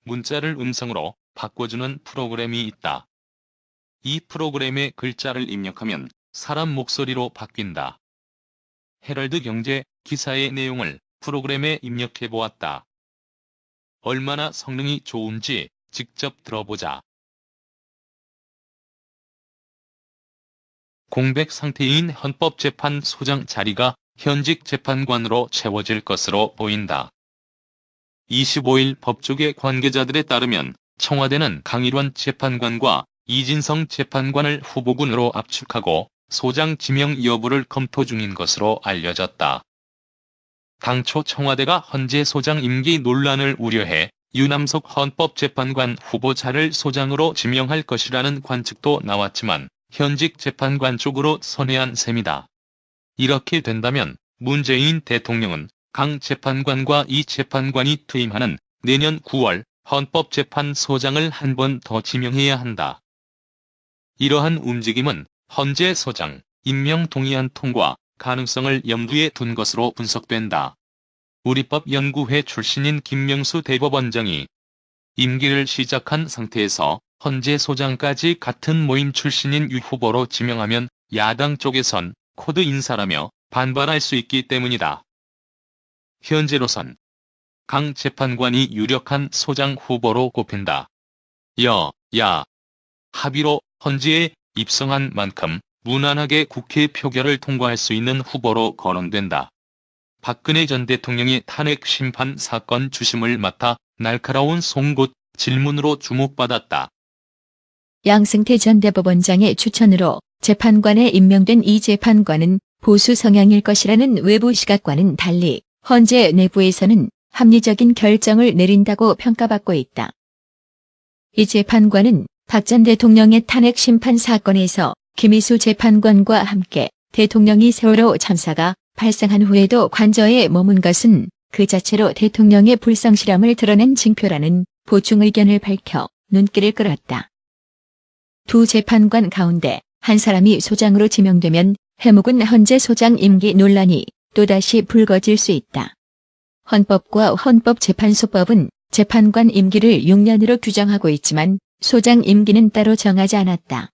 문자를 음성으로 바꿔주는 프로그램이 있다. 이 프로그램에 글자를 입력하면 사람 목소리로 바뀐다. 헤럴드 경제 기사의 내용을 프로그램에 입력해 보았다. 얼마나 성능이 좋은지 직접 들어보자. 공백 상태인 헌법재판소장 자리가 현직 재판관으로 채워질 것으로 보인다. 25일 법조계 관계자들에 따르면 청와대는 강일원 재판관과 이진성 재판관을 후보군으로 압축하고 소장 지명 여부를 검토 중인 것으로 알려졌다. 당초 청와대가 헌재 소장 임기 논란을 우려해 유남석 헌법재판관 후보자를 소장으로 지명할 것이라는 관측도 나왔지만 현직 재판관 쪽으로 선회한 셈이다. 이렇게 된다면 문재인 대통령은 강 재판관과 이 재판관이 퇴임하는 내년 9월 헌법재판소장을 한 번 더 지명해야 한다. 이러한 움직임은 헌재 소장 임명 동의안 통과 가능성을 염두에 둔 것으로 분석된다. 우리법연구회 출신인 김명수 대법원장이 임기를 시작한 상태에서 헌재 소장까지 같은 모임 출신인 유 후보로 지명하면 야당 쪽에선 코드 인사라며 반발할 수 있기 때문이다. 현재로선 강 재판관이 유력한 소장 후보로 꼽힌다. 여야 합의로 헌재에 입성한 만큼 무난하게 국회 표결을 통과할 수 있는 후보로 거론된다. 박근혜 전 대통령이 탄핵 심판 사건 주심을 맡아 날카로운 송곳 질문으로 주목받았다. 양승태 전 대법원장의 추천으로 재판관에 임명된 이 재판관은 보수 성향일 것이라는 외부 시각과는 달리 헌재 내부에서는 합리적인 결정을 내린다고 평가받고 있다. 이 재판관은 박 전 대통령의 탄핵 심판 사건에서 김희수 재판관과 함께 대통령이 세월호 참사가 발생한 후에도 관저에 머문 것은 그 자체로 대통령의 불성실함을 드러낸 징표라는 보충 의견을 밝혀 눈길을 끌었다. 두 재판관 가운데 한 사람이 소장으로 지명되면 해묵은 헌재 소장 임기 논란이 또다시 불거질 수 있다. 헌법과 헌법재판소법은 재판관 임기를 6년으로 규정하고 있지만 소장 임기는 따로 정하지 않았다.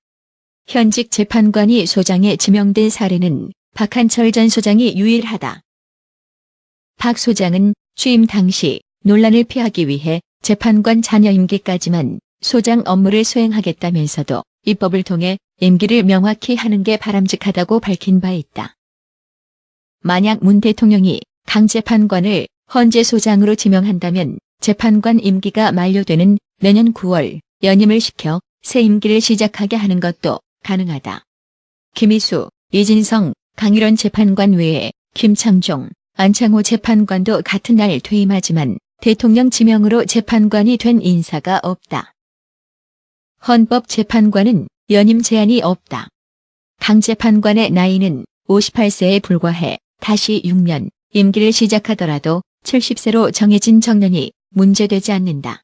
현직 재판관이 소장에 지명된 사례는 박한철 전 소장이 유일하다. 박 소장은 취임 당시 논란을 피하기 위해 재판관 자녀 임기까지만 소장 업무를 수행하겠다면서도 입법을 통해 임기를 명확히 하는 게 바람직하다고 밝힌 바 있다. 만약 문 대통령이 강 재판관을 헌재 소장으로 지명한다면 재판관 임기가 만료되는 내년 9월 연임을 시켜 새 임기를 시작하게 하는 것도 가능하다. 김희수, 이진성, 강일원 재판관 외에 김창종, 안창호 재판관도 같은 날 퇴임하지만 대통령 지명으로 재판관이 된 인사가 없다. 헌법재판관은 연임 제한이 없다. 강 재판관의 나이는 58세에 불과해 다시 6년 임기를 시작하더라도 70세로 정해진 정년이 문제되지 않는다.